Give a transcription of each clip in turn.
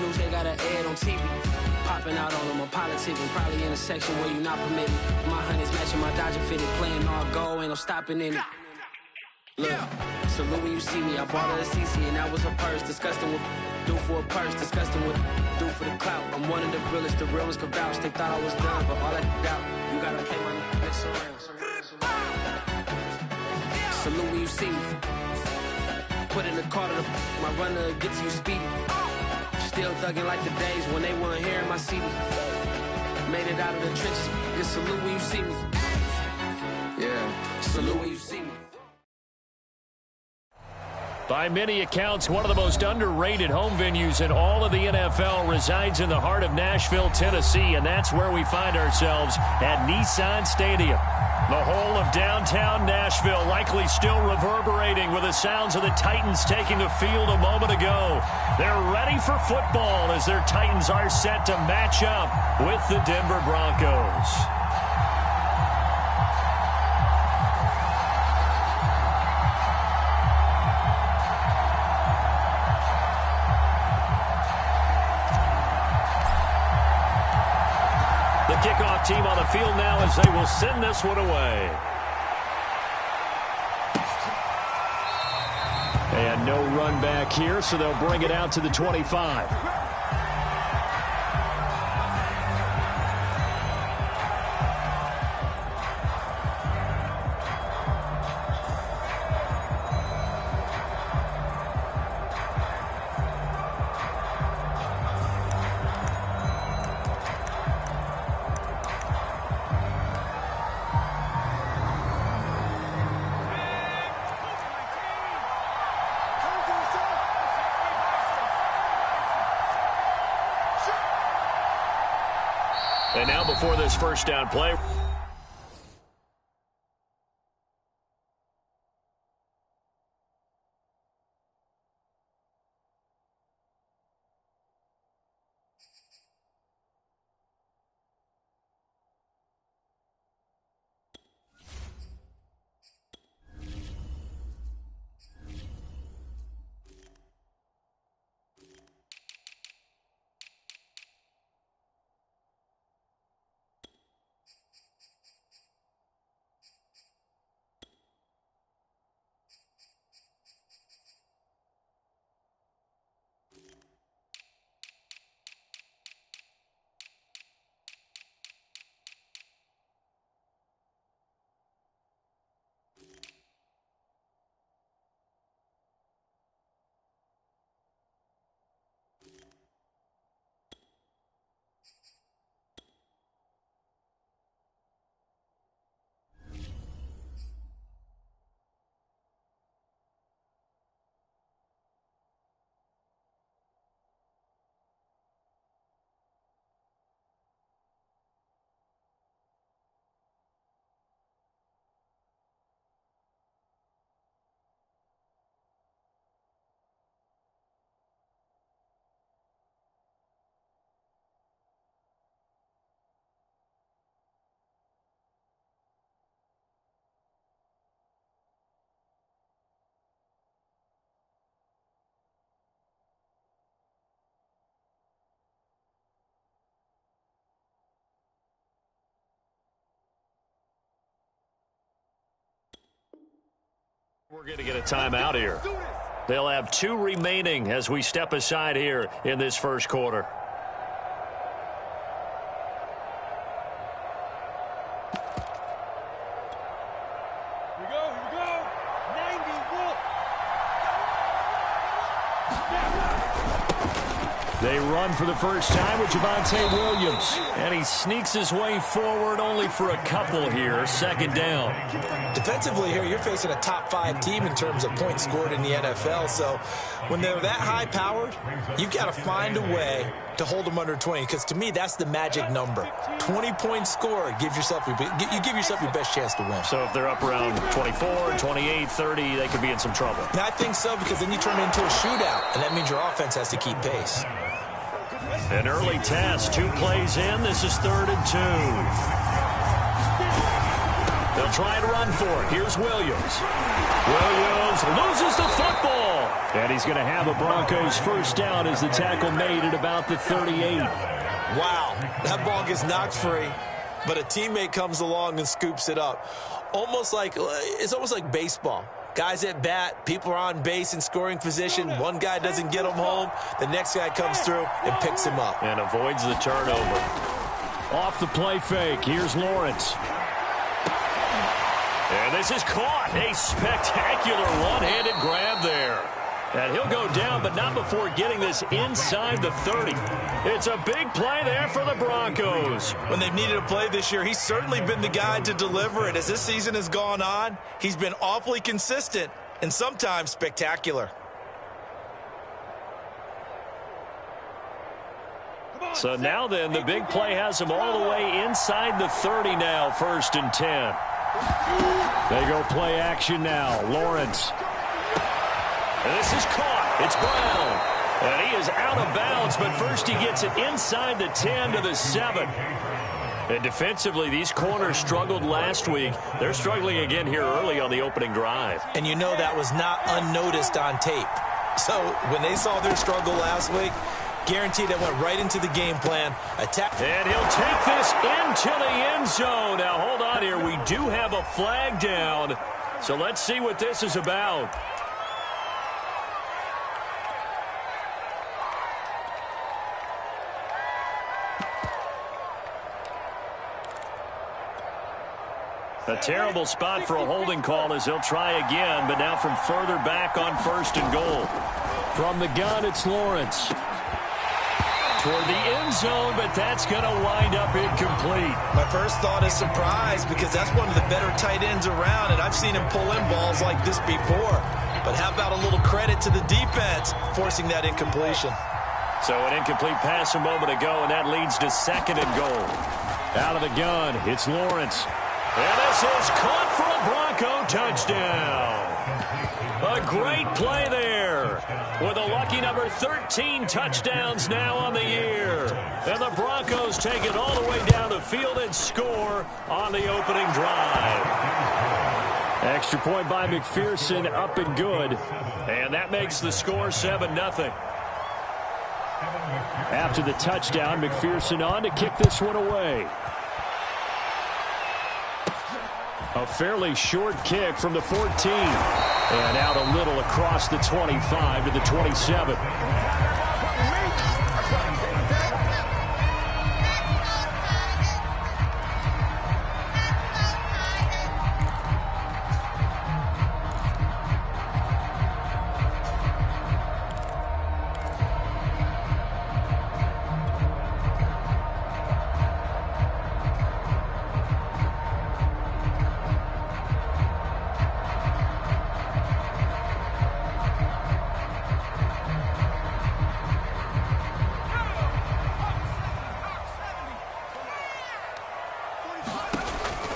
news, they got an ad on TV. Popping out on them, I'm politicking. Probably in a section where you not permitted. My honey's matching my Dodger fitted. Playing all goal, ain't no stopping in it. Look, salute when you see me. I bought her a CC and that was her purse. Disgusting with do for a purse. Disgusting with do for the clout. I'm one of the realest, the real ones could vouch. They thought I was done, but all I doubt. You gotta pay my next around. Salute when you see me. Put in the car to my runner, get to you speedy. Still thugging like the days when they weren't hearing my CD. Made it out of the trenches. Just salute when you see me. Yeah, salute when you see me. By many accounts, one of the most underrated home venues in all of the NFL resides in the heart of Nashville, Tennessee, and that's where we find ourselves at Nissan Stadium. The whole of downtown Nashville likely still reverberating with the sounds of the Titans taking the field a moment ago. They're ready for football as their Titans are set to match up with the Denver Broncos. Kickoff team on the field now as they will send this one away. And no run back here, so they'll bring it out to the 25. And now before this first down play. We're going to get a timeout here. They'll have 2 remaining as we step aside here in this first quarter. Here we go. 91. They run for the first time with Javonte Williams. And he sneaks his way forward only for a couple here. Second down. Defensively here, you're facing a top 5 team in terms of points scored in the NFL. So when they're that high-powered, you've got to find a way to hold them under 20. Because to me, that's the magic number. 20 points scored, you give yourself your best chance to win. So if they're up around 24, 28, 30, they could be in some trouble. And I think so, because then you turn it into a shootout, and that means your offense has to keep pace. An early test, 2 plays in. This is 3rd and 2. They'll try and run for it. Here's Williams. Williams loses the football. And he's going to have a Broncos first down as the tackle made at about the 38. Wow, that ball gets knocked free, but a teammate comes along and scoops it up. It's almost like baseball. Guys at bat, people are on base in scoring position. One guy doesn't get him home. The next guy comes through and picks him up. And avoids the turnover. Off the play fake, here's Lawrence. And this is caught. A spectacular one-handed grab there. And he'll go down, but not before getting this inside the 30. It's a big play there for the Broncos. When they've needed a play this year, he's certainly been the guy to deliver it. As this season has gone on, he's been awfully consistent and sometimes spectacular. So now then, the big play has him all the way inside the 30 now, 1st and 10. They go play action now. Lawrence. And this is caught. It's Brown. And he is out of bounds, but first he gets it inside the 10 to the 7. And defensively, these corners struggled last week. They're struggling again here early on the opening drive. And you know that was not unnoticed on tape. So when they saw their struggle last week, guaranteed it went right into the game plan. Attack. And he'll take this into the end zone. Now, hold on here. We do have a flag down. So let's see what this is about. A terrible spot for a holding call as they'll try again, but now from further back on 1st and goal. From the gun, it's Lawrence. Toward the end zone, but that's going to wind up incomplete. My first thought is surprise because that's one of the better tight ends around, and I've seen him pull in balls like this before. But how about a little credit to the defense forcing that incompletion? So an incomplete pass a moment ago, and that leads to 2nd and goal. Out of the gun, it's Lawrence. And this is caught for a Bronco touchdown. A great play there with a lucky number 13 touchdowns now on the year. And the Broncos take it all the way down the field and score on the opening drive. Extra point by McPherson, up and good. And that makes the score 7-0. After the touchdown, McPherson on to kick this one away. A fairly short kick from the 14. And out a little across the 25 to the 27.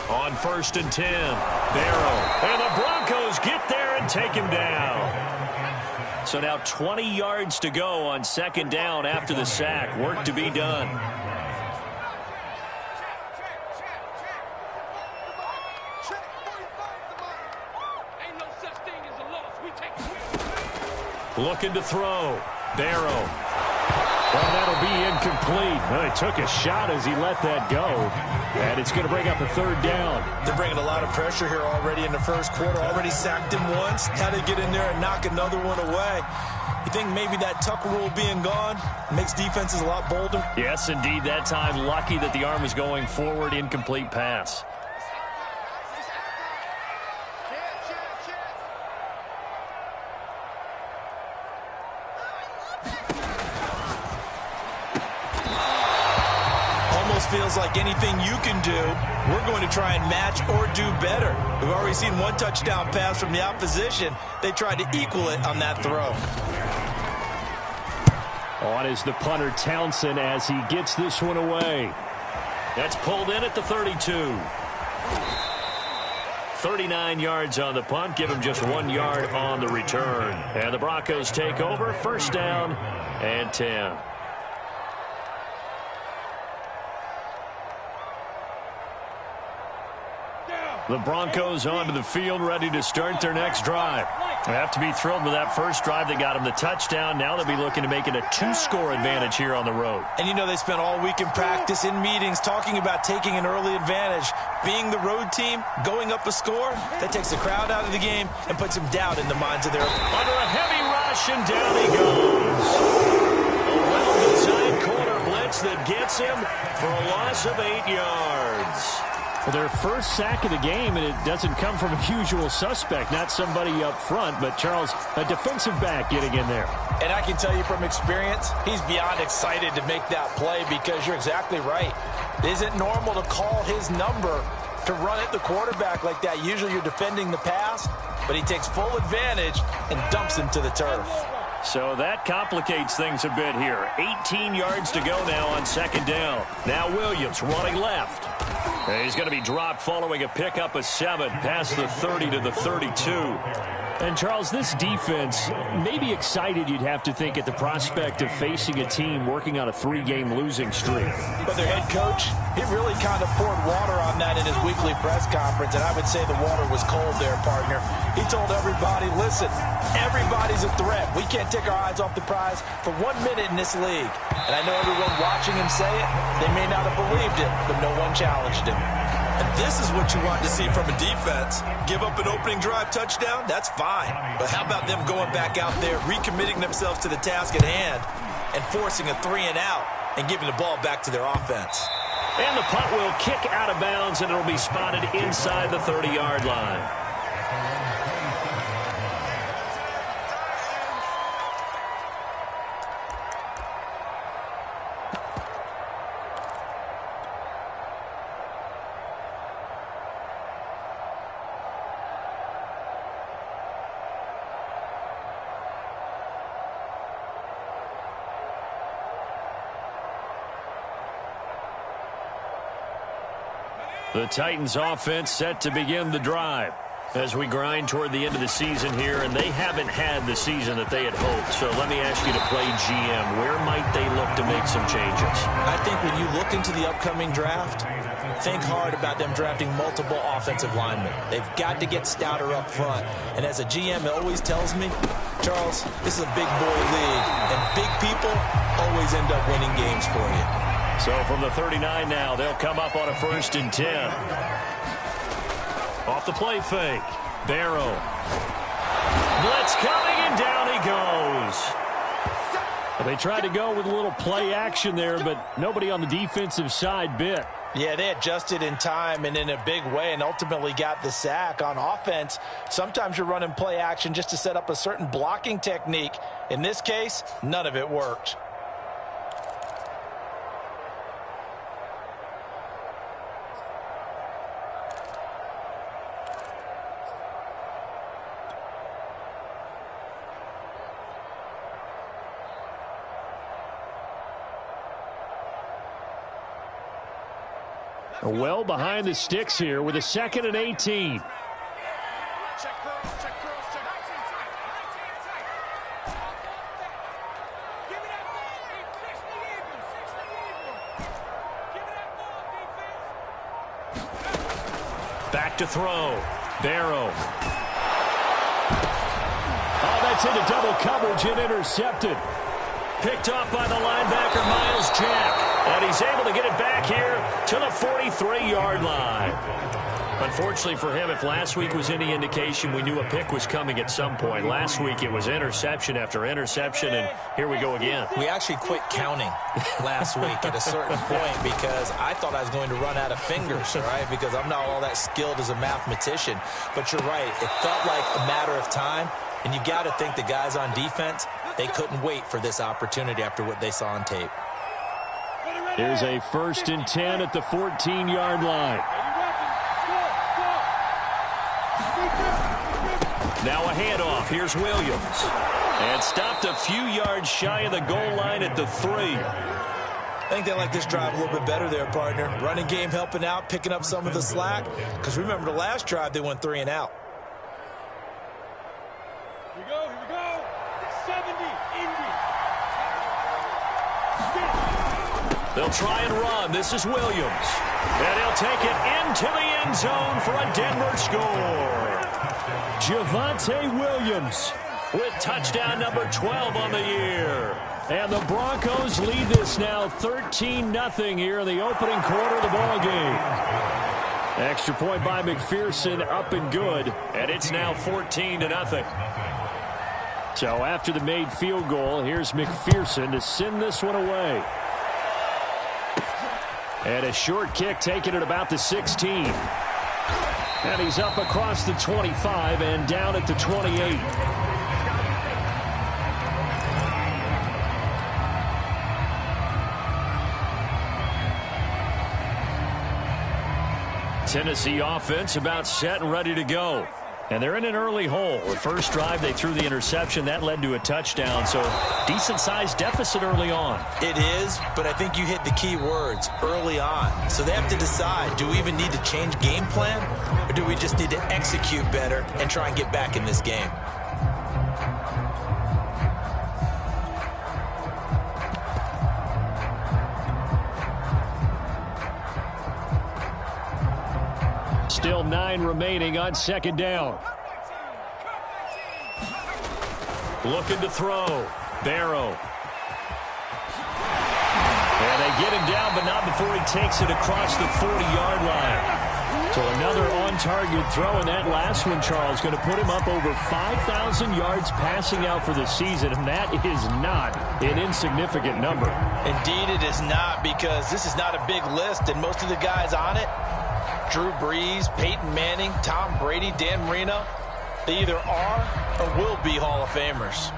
On 1st and 10, Barrow. And the Broncos get there and take him down. So now 20 yards to go on 2nd down after the sack. Work to be done. Looking to throw. Barrow. Well, that'll be incomplete. Well, he took a shot as he let that go. And it's going to bring up a 3rd down. They're bringing a lot of pressure here already in the first quarter. Already sacked him once. Had to get in there and knock another one away. You think maybe that Tucker rule being gone makes defenses a lot bolder? Yes, indeed. That time, lucky that the arm was going forward. Incomplete pass. Feels like anything you can do, we're going to try and match or do better. We've already seen one touchdown pass from the opposition. They tried to equal it on that throw. On is the punter Townsend as he gets this one away. That's pulled in at the 32. 39 yards on the punt. Give him just 1 yard on the return. And the Broncos take over. 1st down and 10. The Broncos onto the field, ready to start their next drive. They have to be thrilled with that first drive that got them the touchdown. Now they'll be looking to make it a 2-score advantage here on the road. And you know they spent all week in practice, in meetings, talking about taking an early advantage. Being the road team, going up a score, that takes the crowd out of the game and puts some doubt in the minds of their opponents. Under a heavy rush, and down he goes. A well-designed corner blitz that gets him for a loss of 8 yards. Well, their first sack of the game, and it doesn't come from a usual suspect, not somebody up front, but Charles, a defensive back getting in there. And I can tell you from experience, he's beyond excited to make that play because you're exactly right. It isn't normal to call his number to run at the quarterback like that. Usually you're defending the pass, but he takes full advantage and dumps him to the turf. So that complicates things a bit here. 18 yards to go now on second down. Now Williams running left. And he's going to be dropped following a pickup of 7 past the 30 to the 32. And, Charles, this defense may be excited, you'd have to think, at the prospect of facing a team working on a 3-game losing streak. But their head coach, he really kind of poured water on that in his weekly press conference, and I would say the water was cold there, partner. He told everybody, listen, everybody's a threat. We can't take our eyes off the prize for 1 minute in this league. And I know everyone watching him say it, they may not have believed it, but no one challenged him. And this is what you want to see from a defense. Give up an opening drive touchdown, that's fine. But how about them going back out there, recommitting themselves to the task at hand, and forcing a 3-and-out and giving the ball back to their offense. And the punt will kick out of bounds, and it'll be spotted inside the 30-yard line. The Titans offense set to begin the drive as we grind toward the end of the season here, and they haven't had the season that they had hoped. So let me ask you to play GM. Where might they look to make some changes? I think when you look into the upcoming draft, think hard about them drafting multiple offensive linemen. They've got to get stouter up front. And as a GM, it always tells me, Charles, this is a big boy league, and big people always end up winning games for you. So from the 39 now, they'll come up on a 1st and 10. Off the play fake. Barrow. Blitz coming, and down he goes. Well, they tried to go with a little play action there, but nobody on the defensive side bit. Yeah, they adjusted in time and in a big way and ultimately got the sack. On offense, sometimes you're running play action just to set up a certain blocking technique. In this case, none of it worked. Well behind the sticks here with a 2nd and 18. Back to throw. Barrow. Oh, that's into double coverage and intercepted. Picked off by the linebacker, Miles Jack. And he's able to get it back here to the 43-yard line. Unfortunately for him, if last week was any indication, we knew a pick was coming at some point. Last week it was interception after interception, and here we go again. We actually quit counting last week at a certain point because I thought I was going to run out of fingers, right? Because I'm not all that skilled as a mathematician. But you're right. It felt like a matter of time, and you got to think the guys on defense, they couldn't wait for this opportunity after what they saw on tape. Here's a 1st and 10 at the 14-yard line. Now a handoff. Here's Williams. And stopped a few yards shy of the goal line at the 3. I think they like this drive a little bit better there, partner. Running game helping out, picking up some of the slack. Because remember the last drive, they went 3-and-out. Here we go. 70, Indy. They'll try and run. This is Williams. And he'll take it into the end zone for a Denver score. Javonte Williams with touchdown number 12 on the year. And the Broncos lead this now 13-0 here in the opening quarter of the ball game. Extra point by McPherson, up and good. And it's now 14-0. So after the made field goal, here's McPherson to send this one away. And a short kick taken at about the 16. And he's up across the 25 and down at the 28. Tennessee offense about set and ready to go. And they're in an early hole. The first drive, they threw the interception. That led to a touchdown. So decent-sized deficit early on. It is, but I think you hit the key words, early on. So they have to decide, do we even need to change game plan? Or do we just need to execute better and try and get back in this game? Still 9 remaining on second down. Looking to throw. Barrow. And they get him down, but not before he takes it across the 40-yard line. So another on-target throw, and that last one, Charles, going to put him up over 5,000 yards passing out for the season, and that is not an insignificant number. Indeed it is not, because this is not a big list, and most of the guys on it, Drew Brees, Peyton Manning, Tom Brady, Dan Marino, they either are or will be Hall of Famers.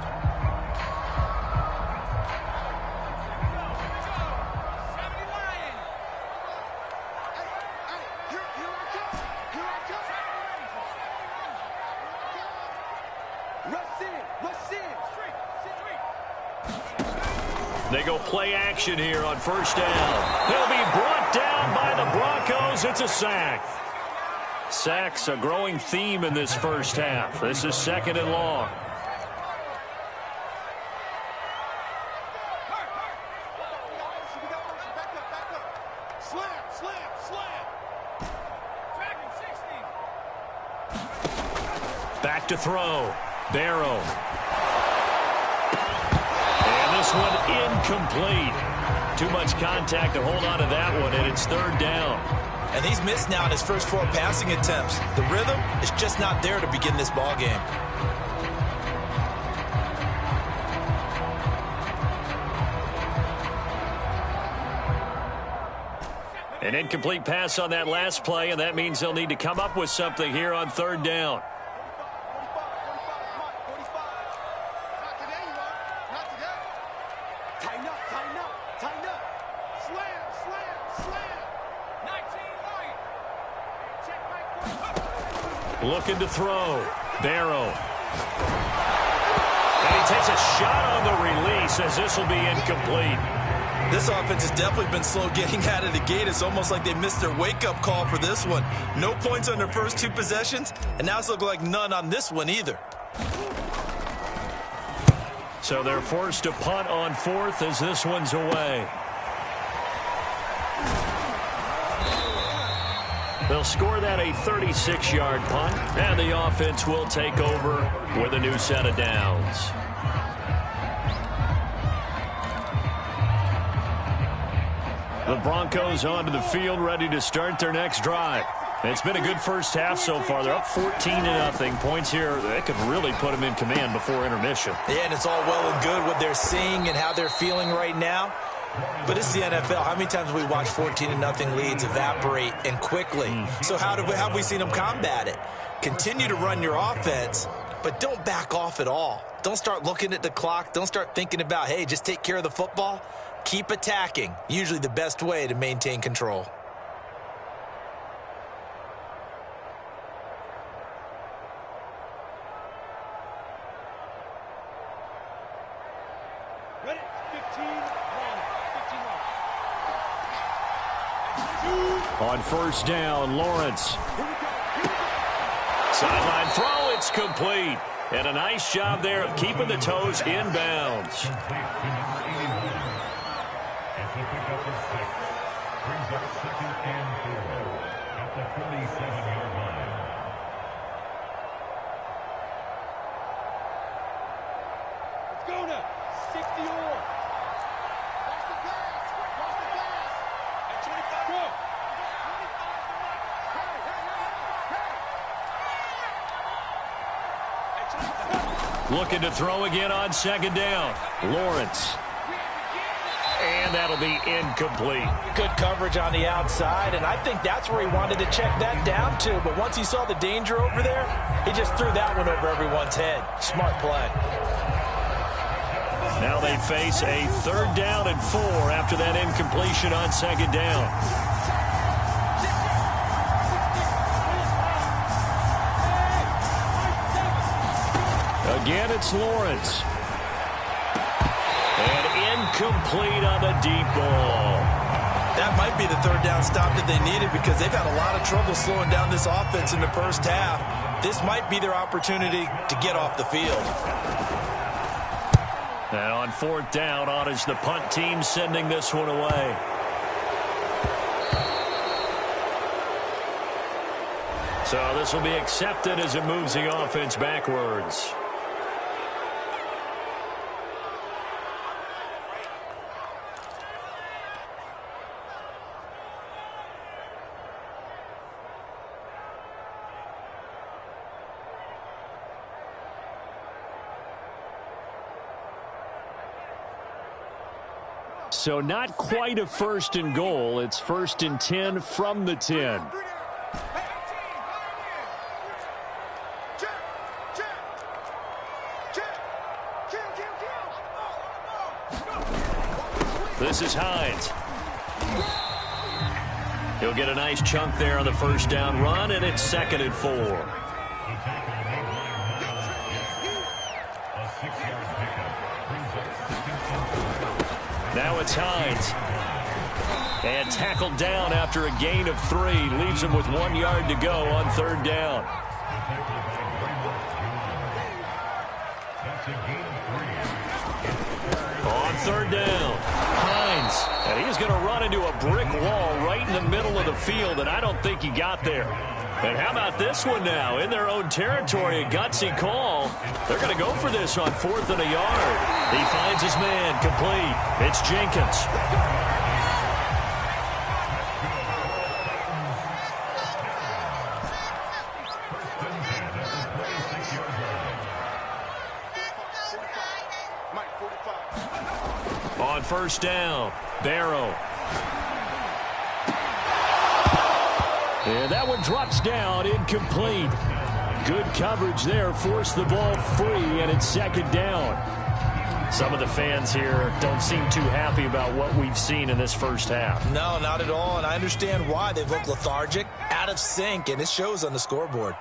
They go play action here on first down. He'll be brought down by the Broncos. It's a sack. Sacks a growing theme in this first half. This is second and long. Back to throw. Barrow. And this one incomplete. Too much contact to hold on to that one, and it's third down. And he's missed now in his first 4 passing attempts. The rhythm is just not there to begin this ball game. An incomplete pass on that last play, and that means they'll need to come up with something here on third down. Looking to throw. Barrow. And he takes a shot on the release as this will be incomplete. This offense has definitely been slow getting out of the gate. It's almost like they missed their wake-up call for this one. No points on their first 2 possessions, and now it's looking like none on this one either. So they're forced to punt on fourth as this one's away. They'll score that a 36-yard punt, and the offense will take over with a new set of downs. The Broncos onto the field, ready to start their next drive. It's been a good first half so far. They're up 14-0. Points here that could really put them in command before intermission. Yeah, and it's all well and good what they're seeing and how they're feeling right now. But it's the NFL. How many times have we watched 14-0 leads evaporate and quickly? So how have we seen them combat it? Continue to run your offense, but don't back off at all. Don't start looking at the clock. Don't start thinking about, hey, just take care of the football. Keep attacking. Usually the best way to maintain control. Ready? 15-1. On first down, Lawrence. Sideline throw, it's complete. And a nice job there of keeping the toes inbounds. The pickup is 6. Brings up 2nd and 4 at the 37-yard line. Let's go now. 60 or. Watch the pass. Watch the pass. At 25. Go. Looking to throw again on 2nd down. Lawrence. And that'll be incomplete. Good coverage on the outside, and I think that's where he wanted to check that down to. But once he saw the danger over there, he just threw that one over everyone's head. Smart play. Now they face a 3rd down and 4 after that incompletion on 2nd down. Again, it's Lawrence. And incomplete on the deep ball. That might be the 3rd down stop that they needed because they've had a lot of trouble slowing down this offense in the first half. This might be their opportunity to get off the field. And on 4th down, on is the punt team sending this one away. So this will be accepted as it moves the offense backwards. So not quite a 1st and goal. It's 1st and 10 from the 10. This is Hines. He'll get a nice chunk there on the 1st down run, and it's 2nd and 4. Now it's Hines. And tackled down after a gain of 3. Leaves him with 1 yard to go on 3rd down. On 3rd down, Hines. And he's going to run into a brick wall right in the middle of the field, and I don't think he got there. And how about this one now? In their own territory, a gutsy call. They're going to go for this on 4th and a yard. He finds his man, complete. It's Jenkins. On 1st down, Barrow. And that one drops down, incomplete. Good coverage there, forced the ball free, and it's 2nd down. Some of the fans here don't seem too happy about what we've seen in this first half. No, not at all, and I understand why. They've looked lethargic, out of sync, and it shows on the scoreboard.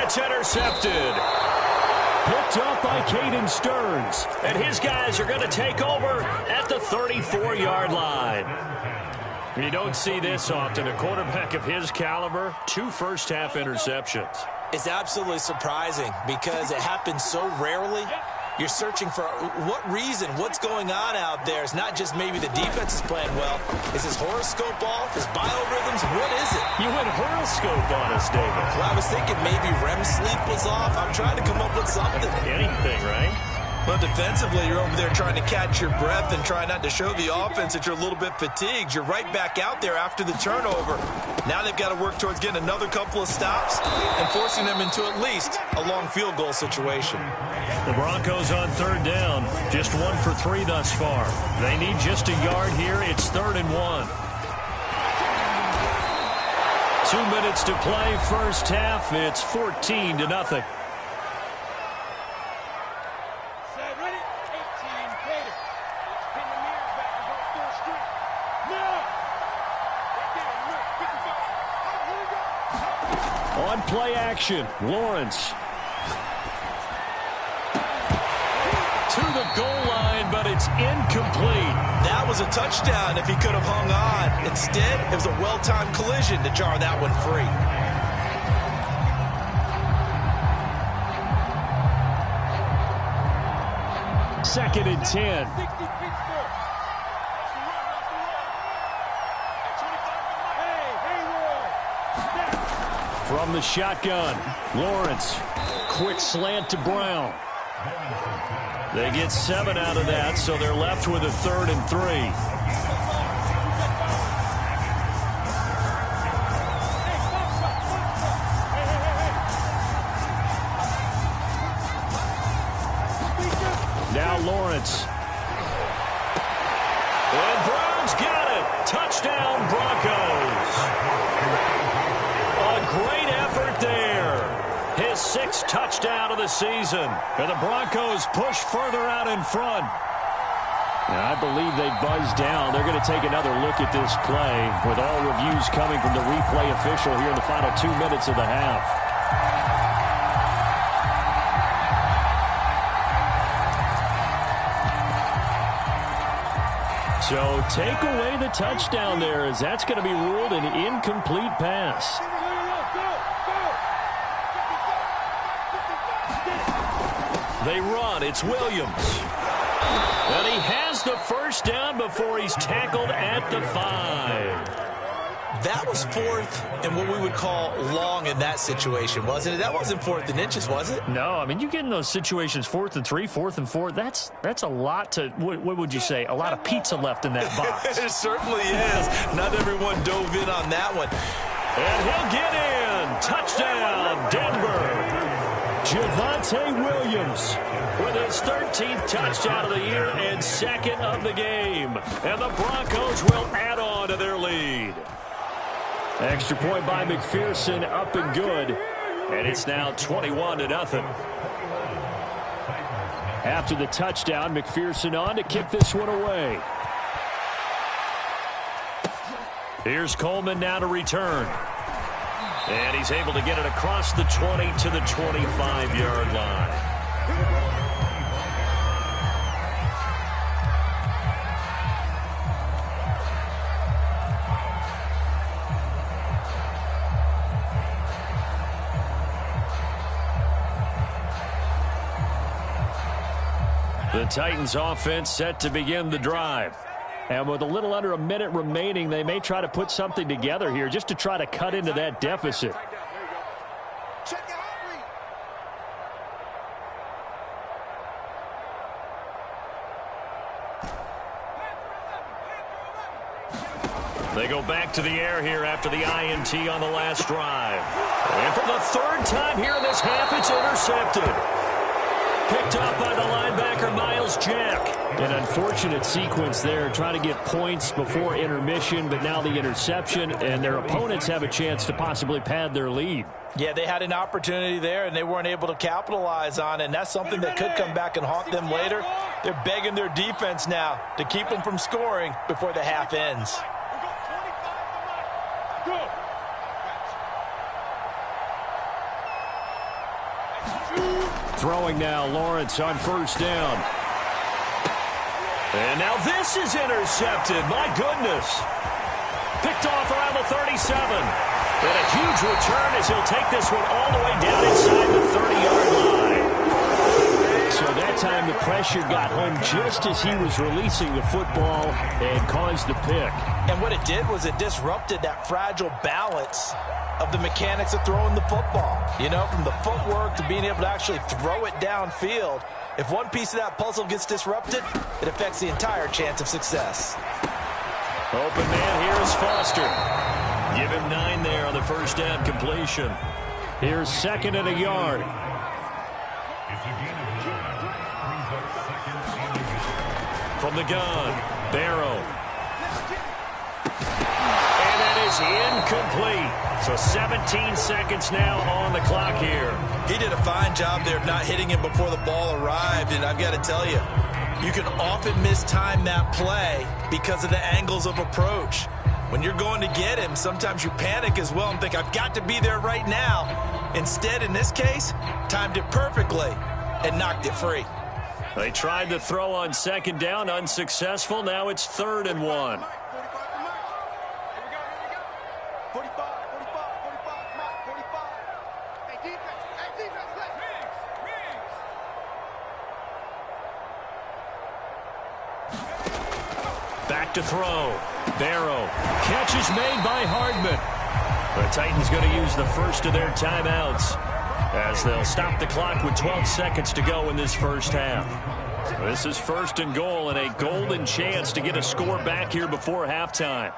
Intercepted. Picked up by Caden Stearns. And his guys are going to take over at the 34-yard line. You don't see this often. A quarterback of his caliber, 2 first-half interceptions. It's absolutely surprising because it happens so rarely. You're searching for what reason, what's going on out there. It's not just maybe the defense is playing well. Is his horoscope off? His biorhythms? What is it? You went horoscope on us, David. Well, I was thinking maybe REM sleep was off. I'm trying to come up with something. Anything, right? Well, defensively, you're over there trying to catch your breath and try not to show the offense that you're a little bit fatigued. You're right back out there after the turnover. Now they've got to work towards getting another couple of stops and forcing them into at least a long field goal situation. The Broncos on 3rd down, just 1 for 3 thus far. They need just a yard here. It's 3rd and 1. 2 minutes to play, first half. It's 14-0. On play action, Lawrence. To the goal line, but it's incomplete. That was a touchdown if he could have hung on. Instead, it was a well-timed collision to jar that one free. Second and 10. From the shotgun, Lawrence. Quick slant to Brown. They get 7 out of that, so they're left with a 3rd and 3. Now Lawrence. And Brown's got it. Touchdown, Broncos. A great effort there. His 6th touchdown of the season. And the Broncos push further out in front. Now, I believe they buzzed down. They're going to take another look at this play with all reviews coming from the replay official here in the final 2 minutes of the half. So take away the touchdown there, as that's going to be ruled an incomplete pass. They run. It's Williams. And he has the first down before he's tackled at the 5. That was 4th and what we would call long in that situation, wasn't it? That wasn't 4th and inches, was it? No, I mean, you get in those situations 4th and 3, 4th and 4. That's a lot to, what would you say, a lot of pizza left in that box. It certainly is. Not everyone dove in on that one. And he'll get in. Touchdown, Denver. Javonte Williams with his 13th touchdown of the year and 2nd of the game. And the Broncos will add on to their lead. Extra point by McPherson, up and good. And it's now 21-0. After the touchdown, McPherson on to kick this one away. Here's Coleman now to return. And he's able to get it across the 20 to the 25-yard line. The Titans offense set to begin the drive. And with a little under a minute remaining, they may try to put something together here just to try to cut into that deficit. They go back to the air here after the INT on the last drive. And for the 3rd time here in this half, it's intercepted. Picked up by the linebacker, Miles Jack. An unfortunate sequence there, trying to get points before intermission, but now the interception, and their opponents have a chance to possibly pad their lead. Yeah, they had an opportunity there, and they weren't able to capitalize on it, and that's something that could come back and haunt them later. They're begging their defense now to keep them from scoring before the half ends. Throwing now, Lawrence on 1st down. And now this is intercepted. My goodness. Picked off around the 37. And a huge return as he'll take this one all the way down inside the 30-yard line. So that time the pressure got home just as he was releasing the football and caused the pick. And what it did was it disrupted that fragile balance of the mechanics of throwing the football. You know, from the footwork to being able to actually throw it downfield. If one piece of that puzzle gets disrupted, it affects the entire chance of success. Open man here is Foster. Give him 9 there on the 1st down completion. Here's 2nd and a yard. From the gun, Barrow. And that is incomplete. So 17 seconds now on the clock here. He did a fine job there of not hitting him before the ball arrived, and I've got to tell you, you can often mistime that play because of the angles of approach. When you're going to get him, sometimes you panic as well and think, I've got to be there right now. Instead, in this case, timed it perfectly and knocked it free. They tried to throw on second down, unsuccessful. Now it's 3rd and 1. 45. Hey, defense, let's Back to throw. Barrow. Catch is made by Hardman. The Titans going to use the first of their timeouts as they'll stop the clock with 12 seconds to go in this first half. This is 1st and goal and a golden chance to get a score back here before halftime.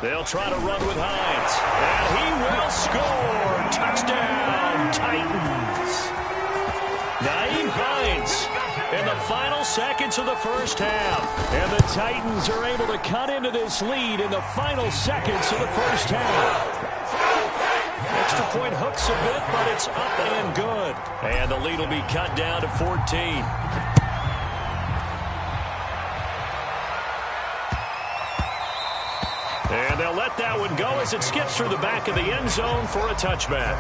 They'll try to run with Hines. And he will score. Touchdown, Titans. Nyheim Hines in the final seconds of the first half. And the Titans are able to cut into this lead in the final seconds of the first half. Extra point hooks a bit, but it's up and good. And the lead will be cut down to 14. And they'll let that one go as it skips through the back of the end zone for a touchback.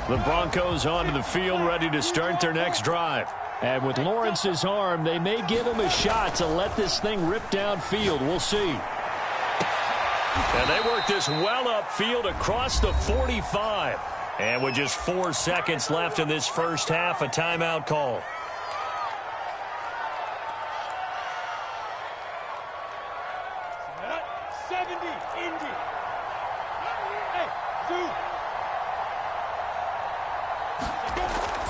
The Broncos onto the field, ready to start their next drive. And with Lawrence's arm, they may give him a shot to let this thing rip downfield. We'll see. And they work this well upfield across the 45. And with just 4 seconds left in this first half, a timeout call.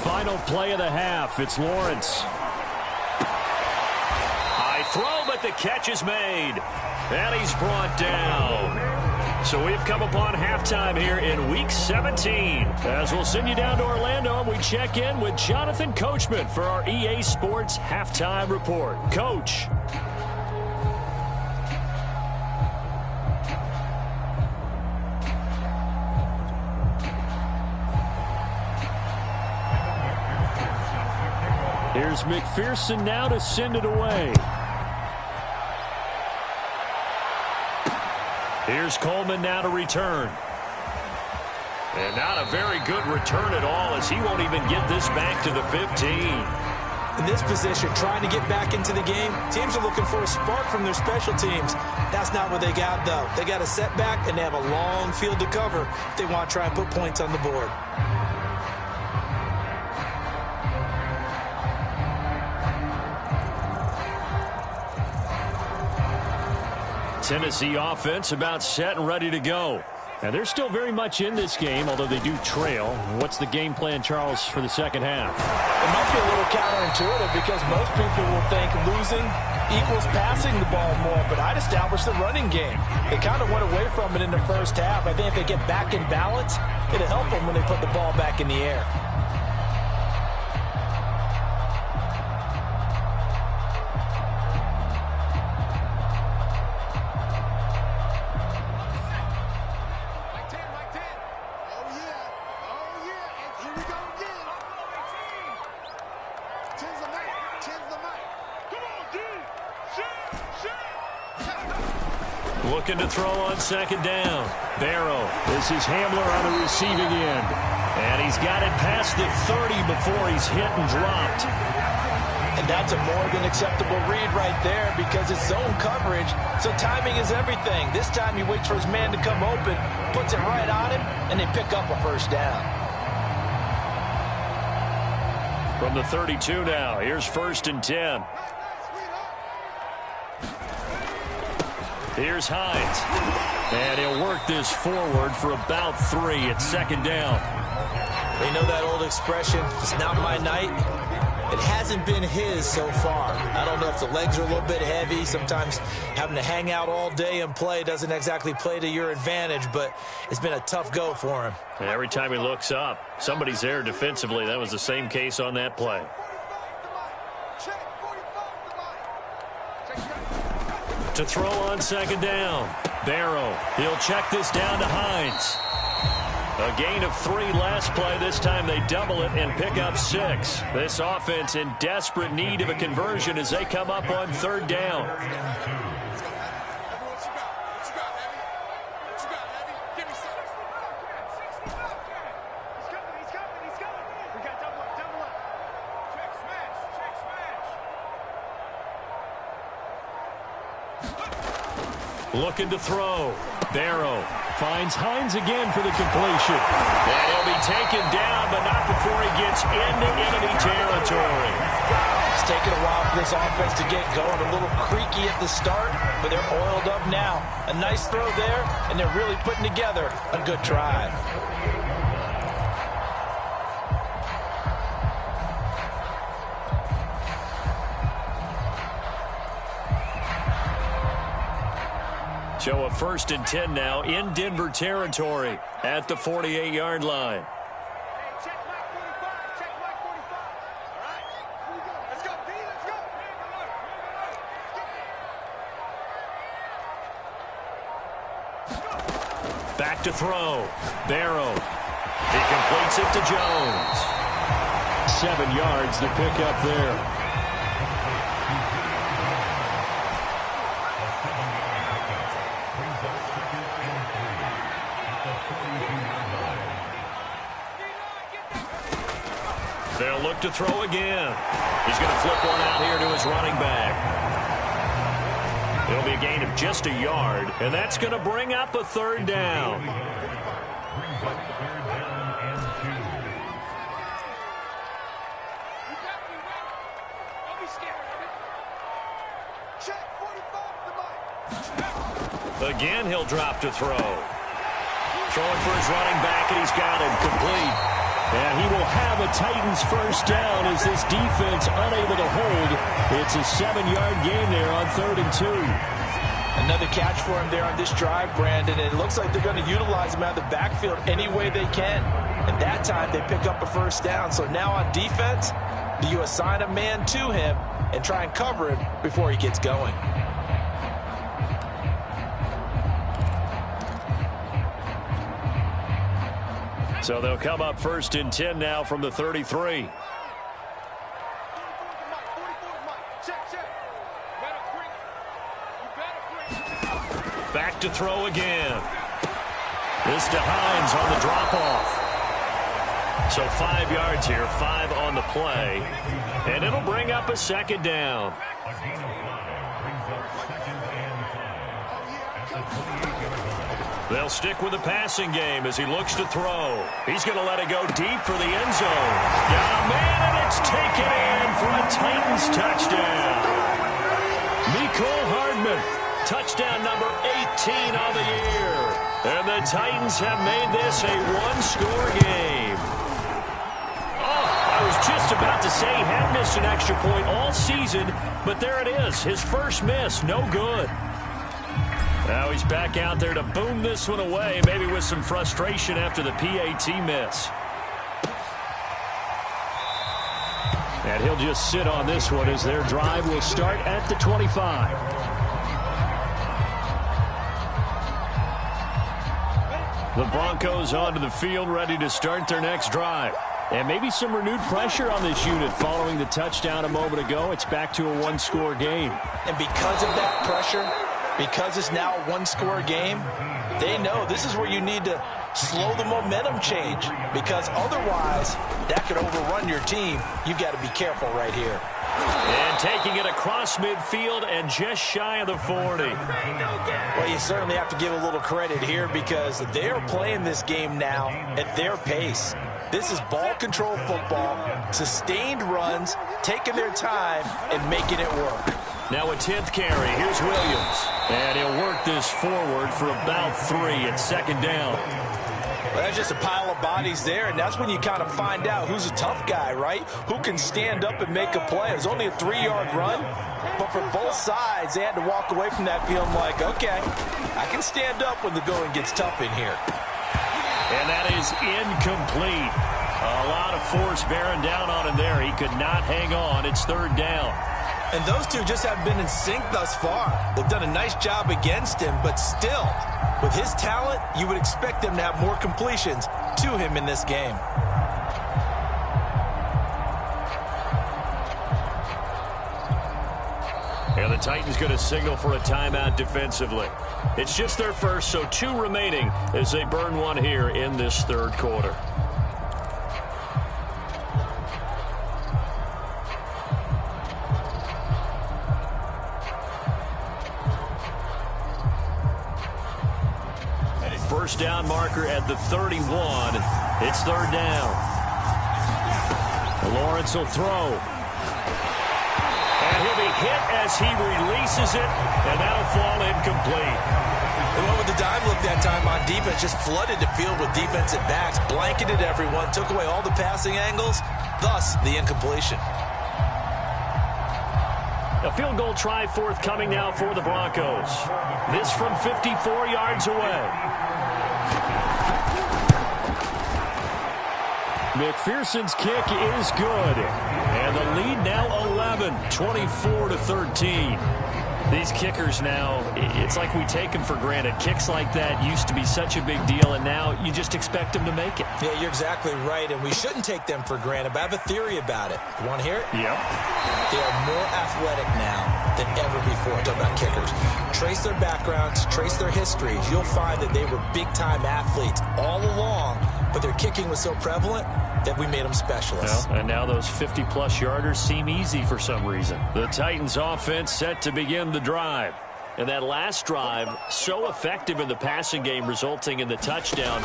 Final play of the half. It's Lawrence. High throw, but the catch is made. And he's brought down. So we've come upon halftime here in Week 17. As we'll send you down to Orlando, and we check in with Jonathan Coachman for our EA Sports Halftime Report. Coach. Here's McPherson now to send it away. Here's Coleman now to return. And not a very good return at all, as he won't even get this back to the 15. In this position, trying to get back into the game, teams are looking for a spark from their special teams. That's not what they got, though. They got a setback, and they have a long field to cover if they want to try and put points on the board. Tennessee offense about set and ready to go. And they're still very much in this game, although they do trail. What's the game plan, Charles, for the second half? It might be a little counterintuitive because most people will think losing equals passing the ball more, but I'd establish the running game. They kind of went away from it in the first half. I think if they get back in balance, it'll help them when they put the ball back in the air. Looking to throw on second down. Barrow. This is Hamler on the receiving end. And he's got it past the 30 before he's hit and dropped. And that's a more than acceptable read right there because it's zone coverage, so timing is everything. This time he waits for his man to come open, puts it right on him, and they pick up a first down. From the 32 now, here's 1st and 10. Here's Hines. And he'll work this forward for about 3 at second down. They know that old expression, it's not my night. It hasn't been his so far. I don't know if the legs are a little bit heavy. Sometimes having to hang out all day and play doesn't exactly play to your advantage, but it's been a tough go for him. And every time he looks up, somebody's there defensively. That was the same case on that play. To throw on second down. Barrow. He'll check this down to Hines. A gain of 3 last play. This time they double it and pick up 6. This offense in desperate need of a conversion as they come up on 3rd down. Looking to throw. Barrow finds Hines again for the completion. And he'll be taken down, but not before he gets into enemy territory. It's taken a while for this offense to get going. A little creaky at the start, but they're oiled up now. A nice throw there, and they're really putting together a good drive. So a 1st and 10 now in Denver territory at the 48-yard line. Check mark 45. Check mark 45. All right. Here we go. Let's go, D. Let's go. Back to throw. Barrow. He completes it to Jones. 7 yards to pick up there. They'll look to throw again. He's going to flip one out here to his running back. It'll be a gain of just a yard, and that's going to bring up a 3rd down. Again, he'll drop to throw. Throwing for his running back, and he's got him complete. And he will have a Titans 1st down as this defense unable to hold. It's a 7-yard gain there on 3rd and 2. Another catch for him there on this drive, Brandon. And it looks like they're going to utilize him out of the backfield any way they can. And that time they pick up a 1st down. So now on defense, do you assign a man to him and try and cover him before he gets going? So they'll come up 1st and 10 now from the 33. Back to throw again. This to Hines on the drop-off. So 5 yards here, 5 on the play. And it'll bring up a 2nd down. They'll stick with the passing game as he looks to throw. He's going to let it go deep for the end zone. Got a man, and it's taken in for a Titans touchdown. Mecole Hardman, touchdown number 18 on the year. And the Titans have made this a 1-score game. Oh, I was just about to say he had missed an extra point all season, but there it is. His first miss, no good. Now he's back out there to boom this one away, maybe with some frustration after the PAT miss. And he'll just sit on this one as their drive will start at the 25. The Broncos onto the field, ready to start their next drive. And maybe some renewed pressure on this unit following the touchdown a moment ago. It's back to a 1-score game. And because of that pressure, because it's now a 1-score game, they know this is where you need to slow the momentum change, because otherwise that could overrun your team. You've got to be careful right here. And taking it across midfield and just shy of the 40. Well, you certainly have to give a little credit here because they're playing this game now at their pace. This is ball control football, sustained runs, taking their time and making it work. Now a 10th carry. Here's Williams. And he'll work this forward for about 3 at 2nd down. Well, that's just a pile of bodies there, and that's when you kind of find out who's a tough guy, right? Who can stand up and make a play. It was only a 3-yard run, but for both sides, they had to walk away from that feeling like, okay, I can stand up when the going gets tough in here. And that is incomplete. A lot of force bearing down on him there. He could not hang on. It's 3rd down. And those two just haven't been in sync thus far. They've done a nice job against him, but still, with his talent, you would expect them to have more completions to him in this game. And the Titans going to signal for a timeout defensively. It's just their first, so 2 remaining as they burn one here in this third quarter. First down marker at the 31. It's third down. Lawrence will throw. And he'll be hit as he releases it, and that'll fall incomplete. They went with the dive look that time on defense, just flooded the field with defensive backs, blanketed everyone, took away all the passing angles, thus the incompletion. A field goal try forthcoming now for the Broncos. This from 54 yards away. McPherson's kick is good. And the lead now 11, 24-13. These kickers now, it's like we take them for granted. Kicks like that used to be such a big deal, and now you just expect them to make it. Yeah, you're exactly right, and we shouldn't take them for granted, but I have a theory about it. You want to hear it? Yep. They are more athletic now than ever before. I'm talking about kickers. Trace their backgrounds, trace their histories. You'll find that they were big-time athletes all along, but their kicking was so prevalent that we made them specialists. Well, and now those 50-plus yarders seem easy for some reason. The Titans offense set to begin the drive. And that last drive, so effective in the passing game, resulting in the touchdown.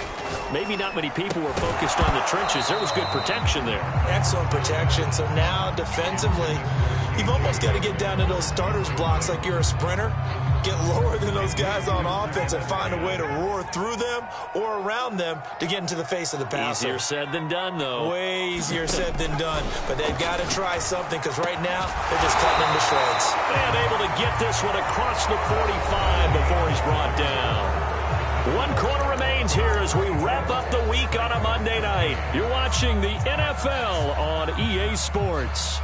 Maybe not many people were focused on the trenches. There was good protection there. Excellent protection. So now defensively, you've almost got to get down to those starters blocks like you're a sprinter. Get lower than those guys on offense and find a way to roar through them or around them to get into the face of the passer. Easier said than done, though. Way easier said than done. But they've got to try something because right now they're just cutting into shreds. And able to get this one across the 45 before he's brought down. 1 quarter remains here as we wrap up the week on a Monday night. You're watching the NFL on EA Sports.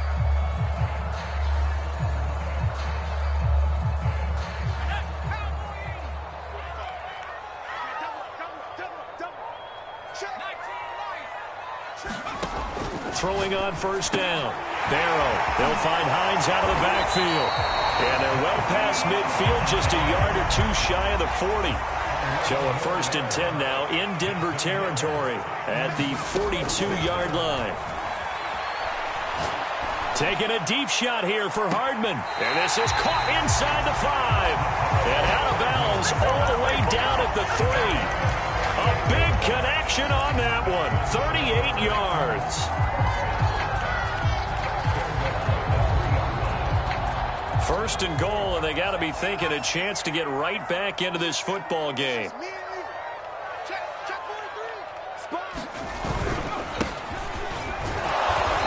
Throwing on first down. Barrow. They'll find Hines out of the backfield. And they're well past midfield, just a yard or 2 shy of the 40. So a 1st and 10 now in Denver territory at the 42-yard line. Taking a deep shot here for Hardman. And this is caught inside the 5. And out of bounds all the way down at the 3. A big connection on that one. 38 yards. First and goal, and they got to be thinking a chance to get right back into this football game.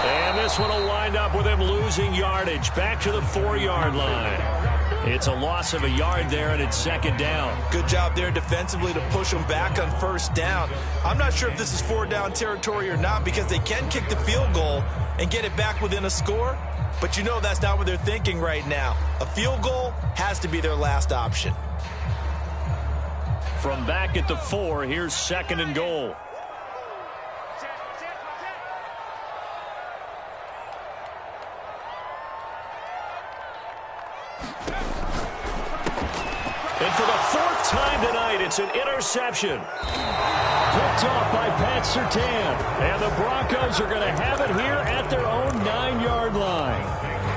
And this one will wind up with him losing yardage. Back to the 4-yard line. It's a loss of a yard there, and it's 2nd down. Good job there defensively to push them back on 1st down. I'm not sure if this is 4-down territory or not because they can kick the field goal and get it back within a score. But you know that's not what they're thinking right now. A field goal has to be their last option. From back at the 4, here's 2nd and goal. And for the 4th time tonight, it's an interception. Picked off by Pat Surtain. And the Broncos are going to have it here at their own 9-yard line.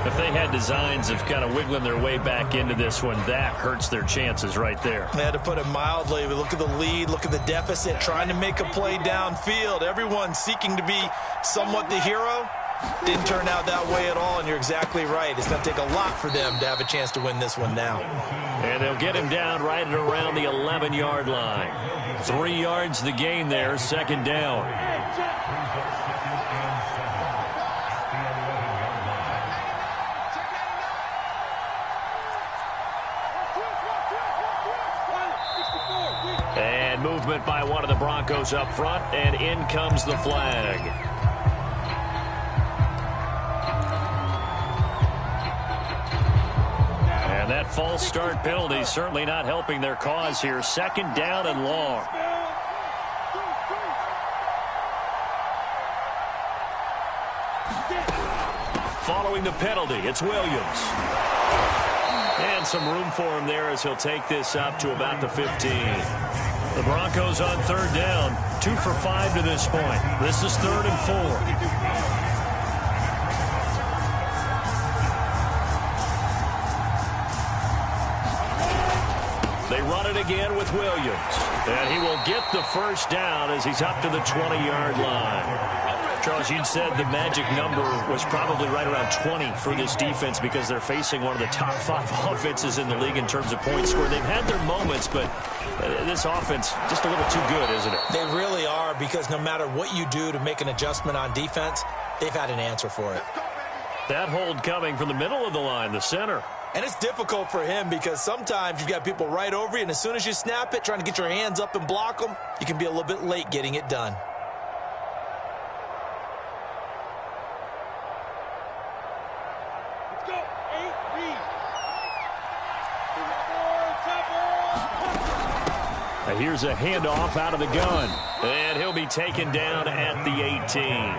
If they had designs of kind of wiggling their way back into this one, that hurts their chances right there. They had to put it mildly. We look at the lead, look at the deficit, trying to make a play downfield. Everyone seeking to be somewhat the hero. Didn't turn out that way at all, and you're exactly right. It's going to take a lot for them to have a chance to win this one now. And they'll get him down right at around the 11-yard line. 3 yards the gain there, 2nd down. And movement by one of the Broncos up front, and in comes the flag. And that false start penalty certainly not helping their cause here. 2nd down and long. following the penalty. It's Williams. And some room for him there as he'll take this up to about the 15. The Broncos on third down. 2 for 5 to this point. This is 3rd and 4. They run it again with Williams. And he will get the first down as he's up to the 20-yard line. Charles, you said the magic number was probably right around 20 for this defense because they're facing one of the top 5 offenses in the league in terms of points scored. They've had their moments, but this offense just a little too good, isn't it? They really are, because no matter what you do to make an adjustment on defense, they've had an answer for it. That hold coming from the middle of the line, the center. And it's difficult for him because sometimes you've got people right over you, and as soon as you snap it, trying to get your hands up and block them, you can be a little bit late getting it done. Let's go. 8, read. Now here's a handoff out of the gun. And he'll be taken down at the 18.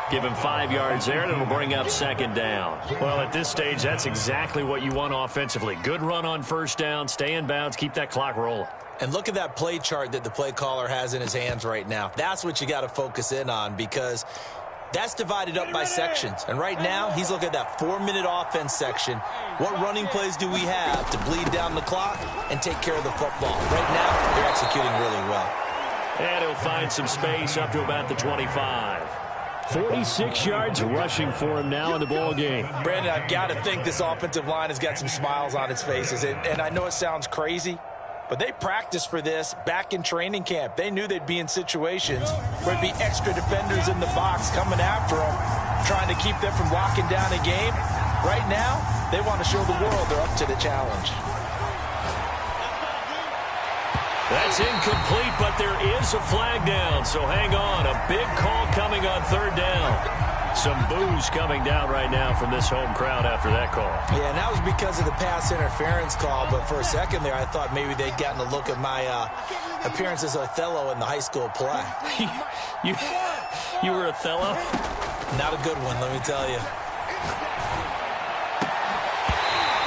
Give him 5 yards there, and it'll bring up 2nd down. Well, at this stage, that's exactly what you want offensively. Good run on first down, stay in bounds, keep that clock rolling. And look at that play chart that the play caller has in his hands right now. That's what you got to focus in on, because that's divided up by sections. And right now, he's looking at that 4-minute offense section. What running plays do we have to bleed down the clock and take care of the football? Right now, they're executing really well. And he'll find some space up to about the 25. 46 yards rushing for him now in the ball game. Brandon, I've got to think this offensive line has got some smiles on its faces. And I know it sounds crazy, but they practiced for this back in training camp. They knew they'd be in situations where there'd be extra defenders in the box coming after them, trying to keep them from locking down a game. Right now, they want to show the world they're up to the challenge. That's incomplete, but there is a flag down, so hang on. A big call coming on 3rd down. Some boos coming down right now from this home crowd after that call. Yeah, and that was because of the pass interference call, but for a second there, I thought maybe they'd gotten a look at my appearance as Othello in the high school play. You were Othello? Not a good one, let me tell you.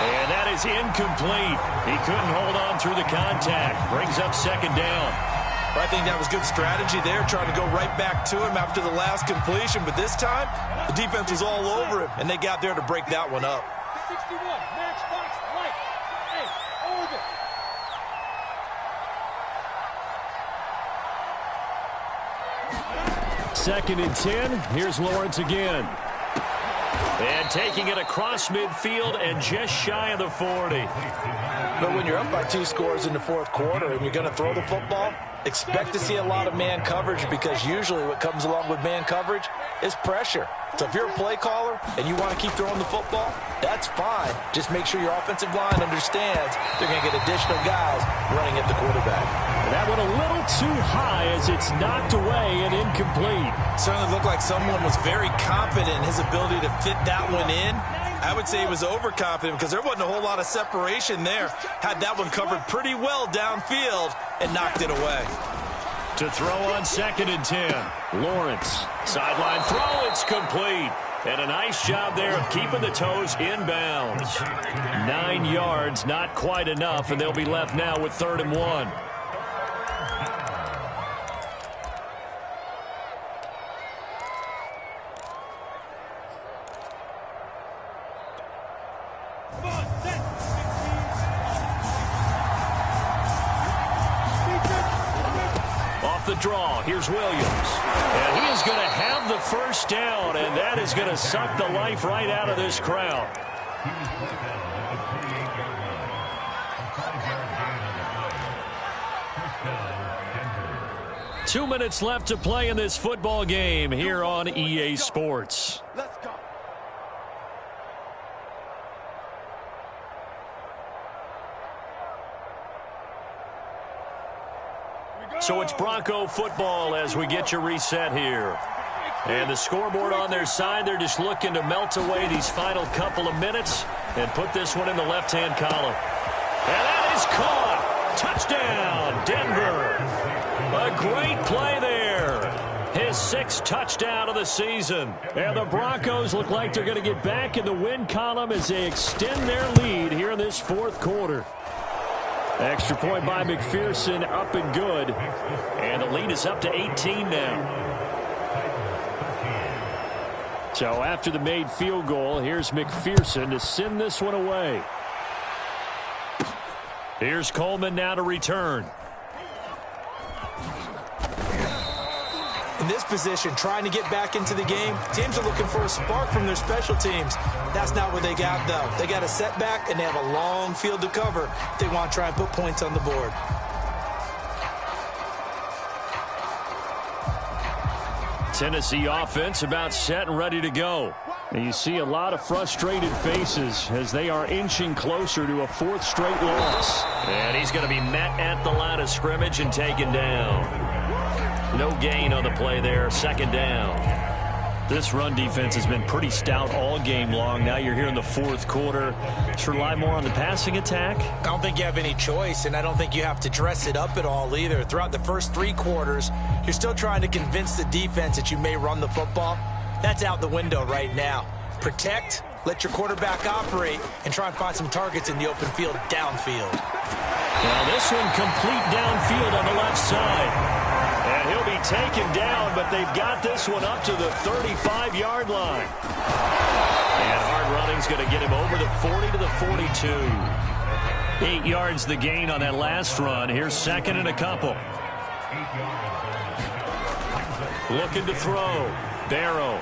And that is incomplete. He couldn't hold on through the contact. Brings up 2nd down. I think that was good strategy there, trying to go right back to him after the last completion. But this time, the defense was all over him, and they got there to break that one up. 61, match box, right. Hey, over. Second and 10. Here's Lawrence again. And taking it across midfield and just shy of the 40. But when you're up by 2 scores in the 4th quarter and you're going to throw the football, expect to see a lot of man coverage, because usually what comes along with man coverage is pressure. So if you're a play caller and you want to keep throwing the football, that's fine. Just make sure your offensive line understands they're going to get additional guys running at the quarterback. That one a little too high as it's knocked away and incomplete. Certainly looked like someone was very confident in his ability to fit that one in. I would say he was overconfident because there wasn't a whole lot of separation there. Had that one covered pretty well downfield and knocked it away. To throw on 2nd and 10. Lawrence. Sideline throw. It's complete. And a nice job there of keeping the toes in bounds. 9 yards, not quite enough, and they'll be left now with 3rd and 1. The draw. Here's Williams. And he is going to have the first down, and that is going to suck the life right out of this crowd. 2 minutes left to play in this football game here on EA Sports. Let's go. So it's Bronco football as we get you reset here. And the scoreboard on their side, they're just looking to melt away these final couple of minutes and put this one in the left-hand column. And that is caught. Touchdown, Denver. A great play there. His 6th touchdown of the season. And the Broncos look like they're going to get back in the win column as they extend their lead here in this 4th quarter. Extra point by McPherson, up and good. And the lead is up to 18 now. So after the made field goal, here's McPherson to send this one away. Here's Coleman now to return. In this position, trying to get back into the game, teams are looking for a spark from their special teams. That's not what they got, though. They got a setback, and they have a long field to cover if they want to try and put points on the board. Tennessee offense about set and ready to go. And you see a lot of frustrated faces as they are inching closer to a 4th straight loss. And he's going to be met at the line of scrimmage and taken down. No gain on the play there, 2nd down. This run defense has been pretty stout all game long. Now you're here in the 4th quarter. Should rely more on the passing attack? I don't think you have any choice, and I don't think you have to dress it up at all either. Throughout the first 3 quarters, you're still trying to convince the defense that you may run the football. That's out the window right now. Protect, let your quarterback operate, and try and find some targets in the open field downfield. Well, this one complete downfield on the left side. And he'll be taken down, but they've got this one up to the 35-yard line. And hard running's going to get him over the 40 to the 42. 8 yards the gain on that last run. Here's 2nd and a couple. Looking to throw. Barrow.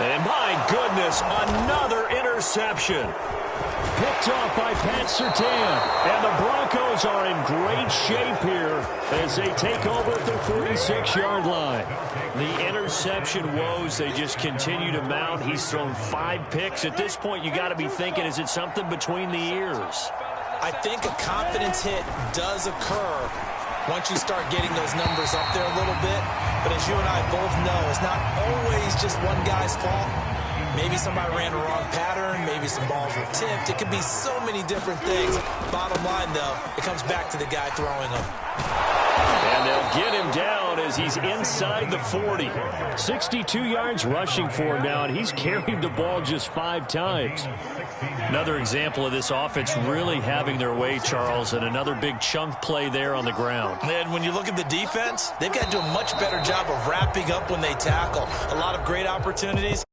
And my goodness, another interception. Picked off by Pat Surtain. And the Broncos are in great shape here as they take over at their 46-yard line. The interception woes, they just continue to mount. He's thrown 5 picks. At this point, you got to be thinking, is it something between the ears? I think a confidence hit does occur once you start getting those numbers up there a little bit. But as you and I both know, it's not always just one guy's fault. Maybe somebody ran a wrong pattern. Maybe some balls were tipped. It could be so many different things. Bottom line, though, it comes back to the guy throwing them. And they'll get him down as he's inside the 40. 62 yards rushing for him now, and he's carried the ball just 5 times. Another example of this offense really having their way, Charles, and another big chunk play there on the ground. And when you look at the defense, they've got to do a much better job of wrapping up when they tackle. A lot of great opportunities.